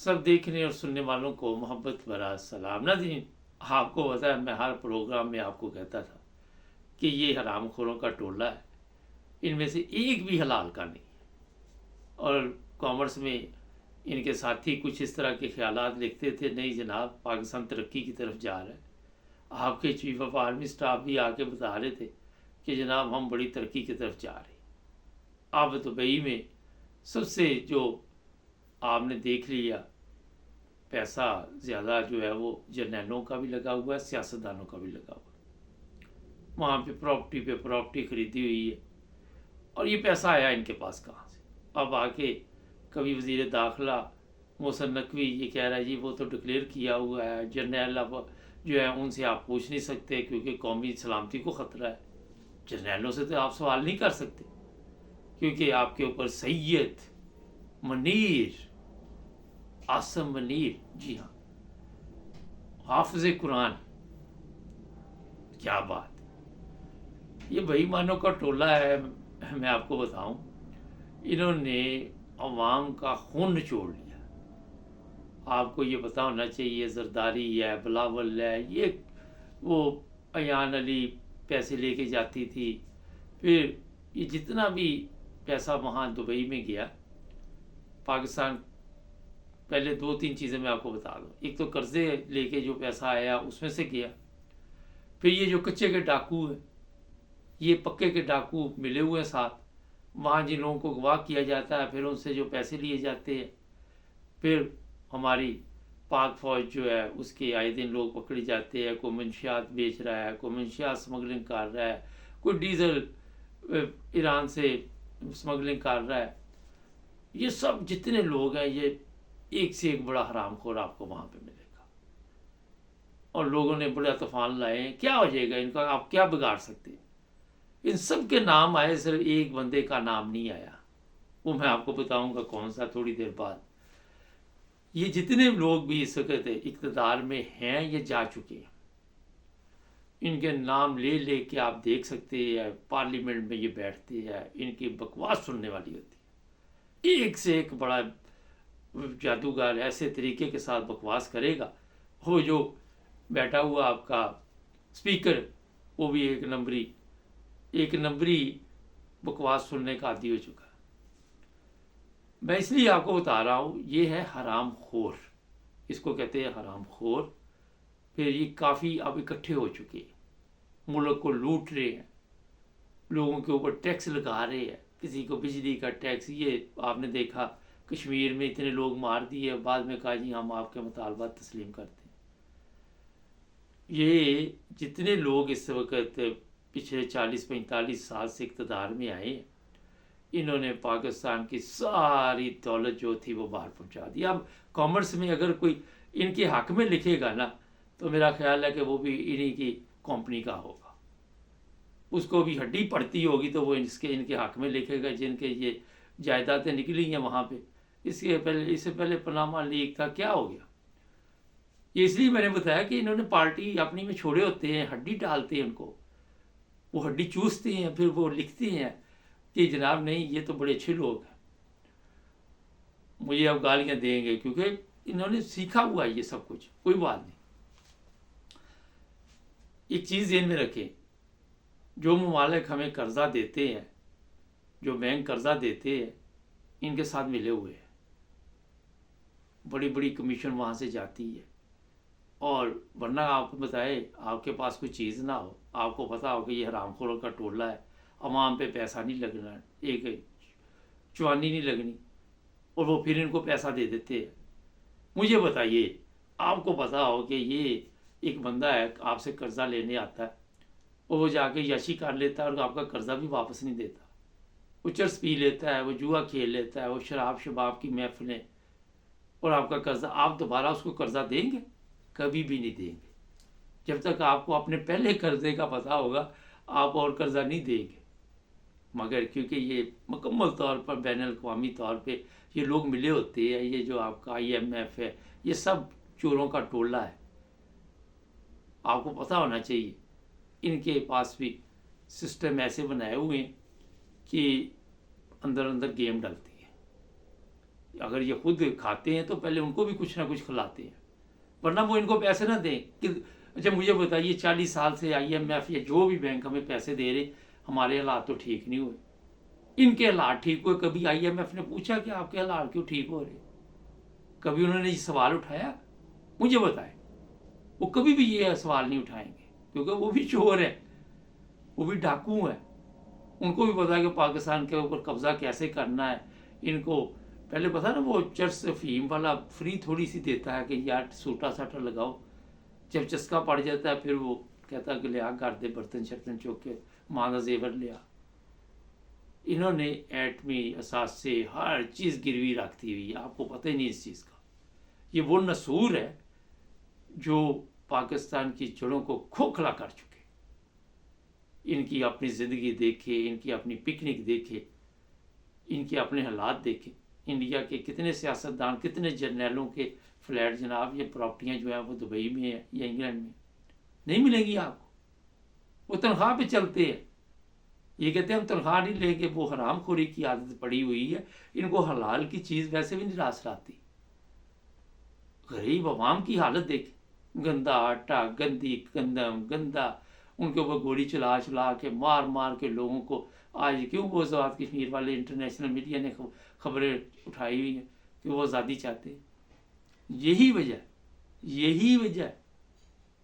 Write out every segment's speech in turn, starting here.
सब देखने और सुनने वालों को मोहब्बत भरा सलाम। नाज़रीन, आपको पता है मैं हर प्रोग्राम में आपको कहता था कि ये हरामखोरों का टोला है, इनमें से एक भी हलाल का नहीं। और कॉमर्स में इनके साथी कुछ इस तरह के ख्यालात लिखते थे, नहीं जनाब पाकिस्तान तरक्की की तरफ जा रहा है। आपके चीफ ऑफ आर्मी स्टाफ भी आके बता रहे थे कि जनाब हम बड़ी तरक्की की तरफ जा रहे हैं। अब दुबई में सबसे जो आपने देख लिया पैसा ज़्यादा जो है वो जर्नैलों का भी लगा हुआ है, सियासतदानों का भी लगा हुआ है। वहाँ पे प्रॉपर्टी खरीदी हुई है और ये पैसा आया इनके पास कहाँ से। अब आके कभी वज़ीर दाखिला मोहसिन नकवी ये कह रहा है जी वो तो डिक्लेयर किया हुआ है, जर्नैल अब जो है उनसे आप पूछ नहीं सकते क्योंकि कौमी सलामती को ख़तरा है। जर्नैलों से तो आप सवाल नहीं कर सकते क्योंकि आपके ऊपर सैयद मनीर आसम मनीर, जी हाँ, हाफिज कुरान, क्या बात। ये बेईमानों का टोला है। मैं आपको बताऊं, इन्होंने अवाम का खून निचोड़ लिया। आपको ये पता होना चाहिए जरदारी है, बिलावल है, ये वो अयान अली पैसे लेके जाती थी। फिर ये जितना भी पैसा वहाँ दुबई में गया, पाकिस्तान पहले 2-3 चीज़ें मैं आपको बता दूँ। एक तो कर्जे लेके जो पैसा आया उसमें से गया। फिर ये जो कच्चे के डाकू हैं, ये पक्के के डाकू मिले हुए हैं साथ, वहाँ जिन लोगों को गवाह किया जाता है फिर उनसे जो पैसे लिए जाते हैं। फिर हमारी पाक फौज जो है उसके आए दिन लोग पकड़े जाते हैं, कोई मंशियात बेच रहा है, कोई मंशियात स्मगलिंग कर रहा है, कोई डीज़ल ईरान से स्मगलिंग कर रहा है। ये सब जितने लोग हैं ये एक से एक बड़ा हरामखोर आपको वहाँ पे मिलेगा। और लोगों ने बड़ा तूफान लाए हैं, क्या हो जाएगा इनका, आप क्या बिगाड़ सकते हैं। इन सब के नाम आए, सिर्फ एक बंदे का नाम नहीं आया, वो मैं आपको बताऊंगा कौन सा थोड़ी देर बाद। ये जितने लोग भी इस वक्त इक़्तिदार में हैं ये जा चुके हैं, इनके नाम ले ले के आप देख सकते हैं। पार्लियामेंट में ये बैठते हैं, इनकी बकवास सुनने वाली होती है। एक से एक बड़ा जादूगर ऐसे तरीके के साथ बकवास करेगा। वो जो बैठा हुआ आपका स्पीकर, वो भी एक नंबरी बकवास सुनने का आदी हो चुका है। मैं इसलिए आपको बता रहा हूँ, ये है हराम खोर, इसको कहते हैं हराम खोर। फिर ये काफ़ी अब इकट्ठे हो चुके हैं, मुल्क को लूट रहे हैं, लोगों के ऊपर टैक्स लगा रहे हैं, किसी को बिजली का टैक्स। ये आपने देखा कश्मीर में इतने लोग मार दिए, बाद में कहा जी हम आपके मुतालबा तस्लीम करते हैं। ये जितने लोग इस वक्त पिछले 40-45 साल से इक़्तिदार में आए, इन्होंने पाकिस्तान की सारी दौलत जो थी वो बाहर पहुंचा दी। अब कॉमर्स में अगर कोई इनके हक में लिखेगा ना तो मेरा ख्याल है कि वो भी इन्हीं की कंपनी का होगा। उसको भी हड्डी पड़ती होगी तो वो इनके हक में लिखेगा जिनके ये जायदादें निकली हैं वहाँ पे। इससे पहले पनामा लीक था, क्या हो गया। ये इसलिए मैंने बताया कि इन्होंने पार्टी अपनी में छोड़े होते हैं, हड्डी डालते हैं उनको, वो हड्डी चूसते हैं, फिर वो लिखते हैं कि जनाब नहीं ये तो बड़े अच्छे लोग हैं, मुझे अब गालियाँ देंगे क्योंकि इन्होंने सीखा हुआ है ये सब कुछ। कोई बात नहीं, एक चीज़ ध्यान में रखें, जो ममालिक हमें कर्जा देते हैं, जो बैंक कर्जा देते हैं, इनके साथ मिले हुए हैं। बड़ी बड़ी कमीशन वहाँ से जाती है। और वरना आपको बताए आपके पास कोई चीज़ ना हो, आपको पता हो कि ये हरामखोरों का टोला है, अवाम पे पैसा नहीं लगना, एक चुवानी नहीं लगनी, और वो फिर इनको पैसा दे देते हैं। मुझे बताइए, आपको पता हो कि ये एक बंदा है आपसे कर्जा लेने आता है और वो जाके यशी कर लेता है और आपका कर्जा भी वापस नहीं देता, वो चर्स पी लेता है, वो जुआ खेल लेता है, वो शराब की महफिलें, और आपका कर्जा, आप दोबारा उसको कर्जा देंगे? कभी भी नहीं देंगे। जब तक आपको अपने पहले कर्जे का पता होगा आप और कर्जा नहीं देंगे। मगर क्योंकि ये मुकम्मल तौर पर बैन अल-अक़वामी तौर पे ये लोग मिले होते हैं, ये जो आपका IMF है, ये सब चोरों का टोला है। आपको पता होना चाहिए इनके पास भी सिस्टम ऐसे बनाए हुए हैं कि अंदर अंदर गेम डलती है। अगर ये खुद खाते हैं तो पहले उनको भी कुछ ना कुछ खिलाते हैं, वरना वो इनको पैसे ना दें कि अच्छा मुझे बताइए 40 साल से IMF या जो भी बैंक हमें पैसे दे रहे, हमारे हालात तो ठीक नहीं हुए, इनके हालात ठीक हुए। कभी IMF ने पूछा कि आपके हालात क्यों ठीक हो रहे? कभी उन्होंने ये सवाल उठाया? मुझे बताएं। वो कभी भी ये सवाल नहीं उठाएंगे, क्योंकि वो भी चोर है, वो भी डाकू है। उनको भी पता है कि पाकिस्तान के ऊपर कब्जा कैसे करना है। इनको पहले पता ना, वो चर्च अफीम वाला फ्री थोड़ी सी देता है कि यार सूटा साटा लगाओ, जब चस्का पड़ जाता है फिर वो कहता है कि लिया कर दे बर्तन शर्तन चुक के, माना जेवर लिया। इन्होंने एटमी असासे हर चीज़ गिरवी रखती हुई है, आपको पता ही नहीं इस चीज़ का। ये वो नसूर है जो पाकिस्तान की जड़ों को खोखला कर चुके। इनकी अपनी ज़िंदगी देखे, इनकी अपनी पिकनिक देखे, इनके अपने हालात देखे। इंडिया के कितने सियासतदान, कितने जर्नैलों के फ्लैट जनाब, ये प्रॉपर्टियाँ जो हैं वो दुबई में है या इंग्लैंड में, नहीं मिलेंगी आपको। वो तनख्वाह पे चलते हैं। ये कहते हैं हम तनख्वाह नहीं लेंगे, वो हराम खोरी की आदत पड़ी हुई है। इनको हलाल की चीज़ वैसे भी नहीं रास आती। गरीब अवाम की हालत देखे, गंदा आटा, गंदी गंदम, गंदा, उनके ऊपर गोली चला चला के मार मार के लोगों को। आज क्यों वो आज़ाद कश्मीर वाले इंटरनेशनल मीडिया ने खबरें उठाई हुई हैं कि वो आज़ादी चाहते हैं? यही वजह है।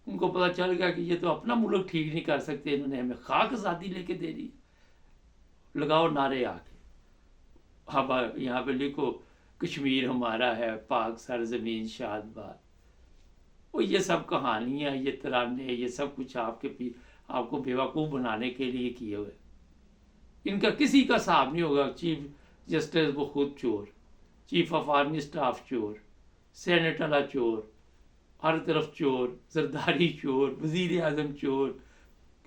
उनको पता चल गया कि ये तो अपना मुल्क ठीक नहीं कर सकते, इन्होंने हमें खाक आज़ादी लेके दे दी। लगाओ नारे आके, हाँ यहाँ पे लिखो कश्मीर हमारा है, पाक सरजमीन शादबाद। वो ये सब कहानियाँ, ये तराने, ये सब कुछ आपको बेवकूफ़ बनाने के लिए किए हुए। इनका किसी का हिसाब नहीं होगा। चीफ जस्टिस वो खुद चोर, चीफ ऑफ आर्मी स्टाफ चोर, सेनेट वाला चोर, हर तरफ चोर, जरदारी चोर, वजीर आजम चोर।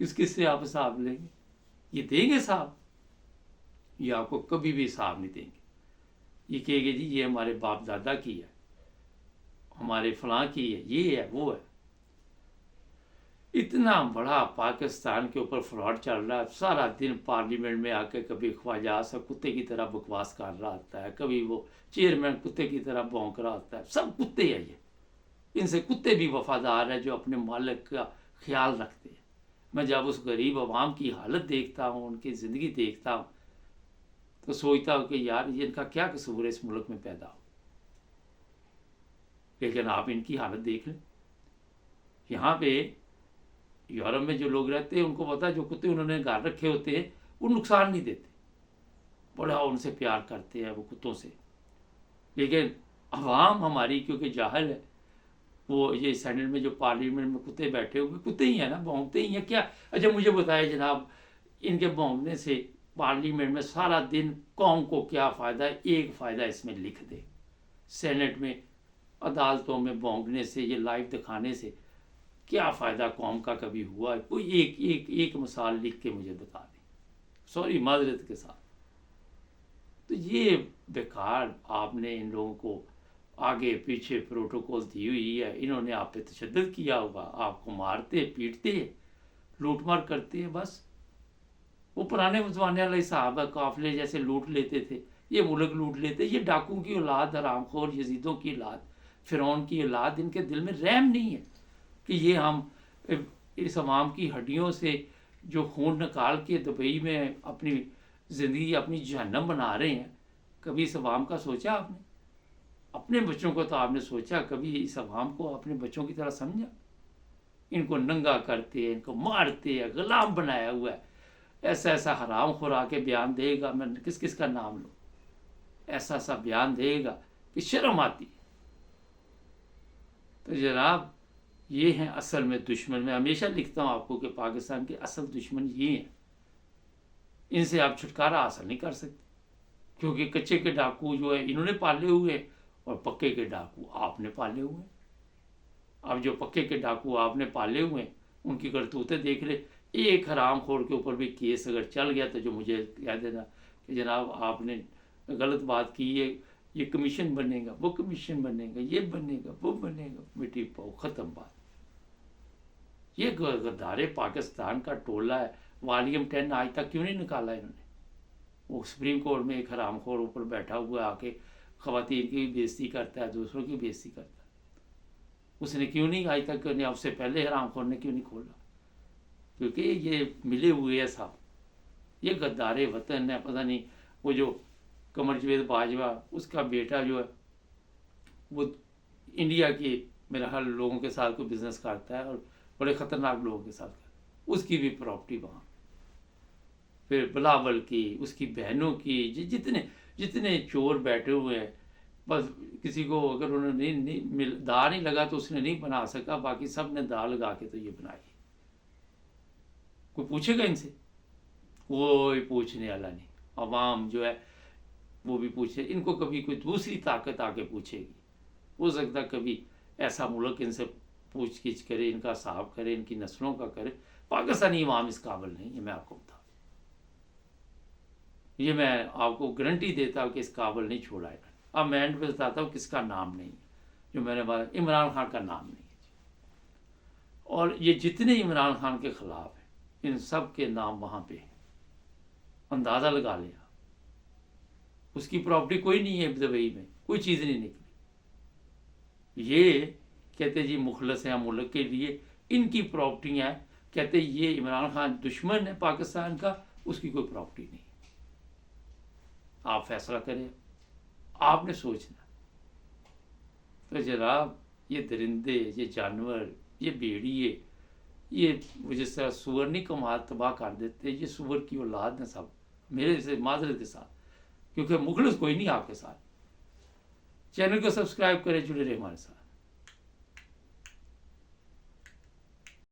किस से आप हिसाब लेंगे? ये देंगे साहब? ये आपको कभी भी हिसाब नहीं देंगे। ये कहेंगे जी ये हमारे बाप दादा की है, हमारे फलां की है, ये है वो है। इतना बड़ा पाकिस्तान के ऊपर फ्रॉड चल रहा है। सारा दिन पार्लियामेंट में आके कभी ख्वाजा सा कुत्ते की तरह बकवास कर रहा होता है, कभी वो चेयरमैन कुत्ते की तरह भौंक रहा होता है। सब कुत्ते हैं ये। इनसे कुत्ते भी वफादार है जो अपने मालिक का ख्याल रखते हैं। मैं जब उस गरीब आवाम की हालत देखता हूँ, उनकी ज़िंदगी देखता हूँ, तो सोचता हूँ कि यार ये इनका क्या कसूर है इस मुल्क में पैदा हो। लेकिन आप इनकी हालत देख लें। यहाँ पे यूरोप में जो लोग रहते हैं उनको पता है जो कुत्ते उन्होंने घर रखे होते हैं वो नुकसान नहीं देते, बड़ा उनसे प्यार करते हैं वो कुत्तों से। लेकिन अवाम हमारी क्योंकि जाहिल है, वो ये सेनेट में जो पार्लियामेंट में कुत्ते बैठे हुए कुत्ते ही हैं ना, भौंकते ही हैं क्या। अच्छा मुझे बताया जनाब, इनके भौंकने से पार्लियामेंट में सारा दिन कौम को क्या फ़ायदा है? एक फ़ायदा इसमें लिख दे, सेनेट में अदालतों में भौंकने से, ये लाइव दिखाने से क्या फ़ायदा कौम का कभी हुआ है? कोई एक मिसाल लिख के मुझे बता दें, सॉरी माजरत के साथ। तो ये बेकार आपने इन लोगों को आगे पीछे प्रोटोकॉल दी हुई है। इन्होंने आप पे तशद्दुद किया होगा, आपको मारते पीटते लूट मार करते हैं। बस वो पुराने ज़माने वाले साहब काफिले जैसे लूट लेते थे, ये मुल्क लूट लेते। ये डाकू की औलाद, हरामखोर यजीदों की औलाद, फिरौन की औलाद, इनके दिल में रहम नहीं है कि ये हम इस अवाम की हड्डियों से जो खून निकाल के दुबई में अपनी ज़िंदगी, अपनी जहन्नम बना रहे हैं। कभी इस अवाम का सोचा आपने? अपने बच्चों को तो आपने सोचा? कभी इस अवाम को अपने बच्चों की तरह समझा? इनको नंगा करते हैं, इनको मारते हैं, गुलाम बनाया हुआ है। ऐसा ऐसा हराम खुरा के बयान देगा, मैं किस किस का नाम लूँ, ऐसा ऐसा बयान देगा कि शर्म आती है। तो जनाब ये हैं असल में दुश्मन। मैं हमेशा लिखता हूँ आपको कि पाकिस्तान के असल दुश्मन ये हैं। इनसे आप छुटकारा हासिल नहीं कर सकते, क्योंकि कच्चे के डाकू जो है इन्होंने पाले हुए और पक्के के डाकू आपने पाले हुए। अब जो पक्के के डाकू आपने पाले हुए उनकी करतूतें देख ले। एक हराम खोर के ऊपर भी केस अगर चल गया तो जो मुझे कह देना कि जनाब आपने गलत बात की है, ये कमीशन बनेगा, वो कमीशन बनेगा, ये बनेगा, वो बनेगा, मिट्टी पाओ, ख़त्म बात। ये गद्दारे पाकिस्तान का टोला है। वॉल्यूम 10 आज तक क्यों नहीं निकाला इन्होंने? वो सुप्रीम कोर्ट में एक हरामखोर ऊपर बैठा हुआ आके ख़वातीन की भी बेइज्जती करता है, दूसरों की बेइज्जती करता है। उसने क्यों नहीं आज तक, ने उससे पहले हरामखोर ने क्यों नहीं खोला? क्योंकि ये मिले हुए है साहब, ये गद्दारे वतन है। पता नहीं वो जो कमर जावेद बाजवा, उसका बेटा जो है वो इंडिया के मेरा हाल लोगों के साथ कोई बिजनेस करता है और बड़े ख़तरनाक लोगों के साथ करता है, उसकी भी प्रॉपर्टी वहाँ। फिर बिलावल की, उसकी बहनों की, जितने जितने चोर बैठे हुए हैं, बस किसी को अगर उन्होंने दा नहीं लगा तो उसने नहीं बना सका, बाकी सब ने दा लगा के तो ये बनाई। कोई पूछेगा इनसे? कोई पूछने वाला नहीं। अवाम जो है वो भी पूछे, इनको कभी कोई दूसरी ताकत आके पूछेगी। हो सकता कभी ऐसा मुल्क इनसे पूछ गिछ करे, इनका साफ करे, इनकी नस्लों का करे। पाकिस्तानी अवाम इस काबिल नहीं है, मैं आपको बता, ये मैं आपको गारंटी देता हूँ कि इस काबिल नहीं छोड़ा है। अब मैं एंड पे बताता हूँ किसका नाम नहीं है, जो मैंने बात, इमरान खान का नाम नहीं है। और ये जितने इमरान खान के ख़िलाफ़ हैं, इन सब के नाम वहाँ पे हैं। अंदाज़ा लगा लिया, उसकी प्रॉपर्टी कोई नहीं है दुबई में, कोई चीज़ नहीं निकली। ये कहते जी मुखलस हैं मुल्क के लिए, इनकी प्रॉपर्टी हैं। कहते ये इमरान खान दुश्मन है पाकिस्तान का, उसकी कोई प्रॉपर्टी नहीं। आप फैसला करें, आपने सोचना। तो जनाब ये दरिंदे, ये जानवर, ये भेड़िए, ये जिस तरह सूअर नहीं कमा तबाह कर देते, ये सूअर की औलाद ने सब मेरे से माजरत के साथ, क्योंकि मुखलिस कोई नहीं आपके साथ। चैनल को सब्सक्राइब करें, जुड़े रहे हमारे साथ।